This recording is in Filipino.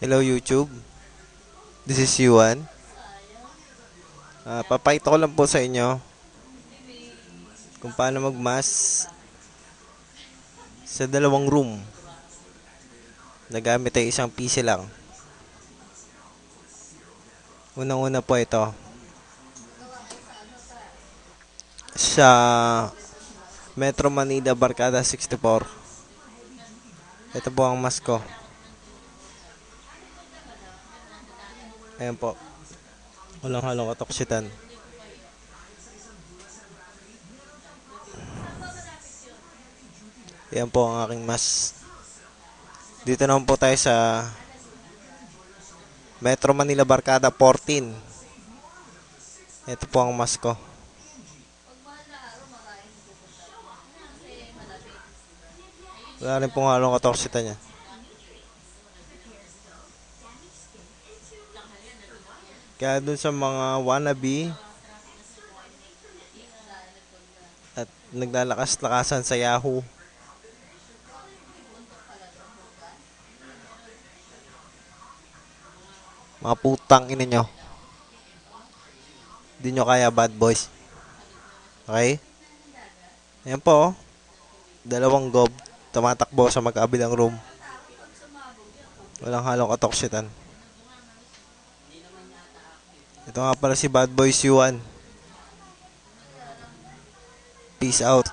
Hello YouTube, this is Yuan. Papakita ko lang po sa inyo kung paano magmas sa dalawang room. Nagamit ay isang PC lang. Unang-una po ito sa Metro Manila Barkada 64. Ito po ang mas ko. Ayan po. Walang halong katoksitan. Ayan po ang aking mas. Dito naman po tayo sa Metro Manila Barkada 14. Ito po ang mas ko. Wala rin pong halong katoksitan niya. Kaya dun sa mga wannabe at naglalakas-lakasan sa Yahoo, mga putang ina nyo, di nyo kaya, bad boys. Okay? Ayan po, dalawang gob tumatakbo sa magkabilang room. Walang halong katoksitan. Ito nga pala si Bad Boys Yuan. Peace out.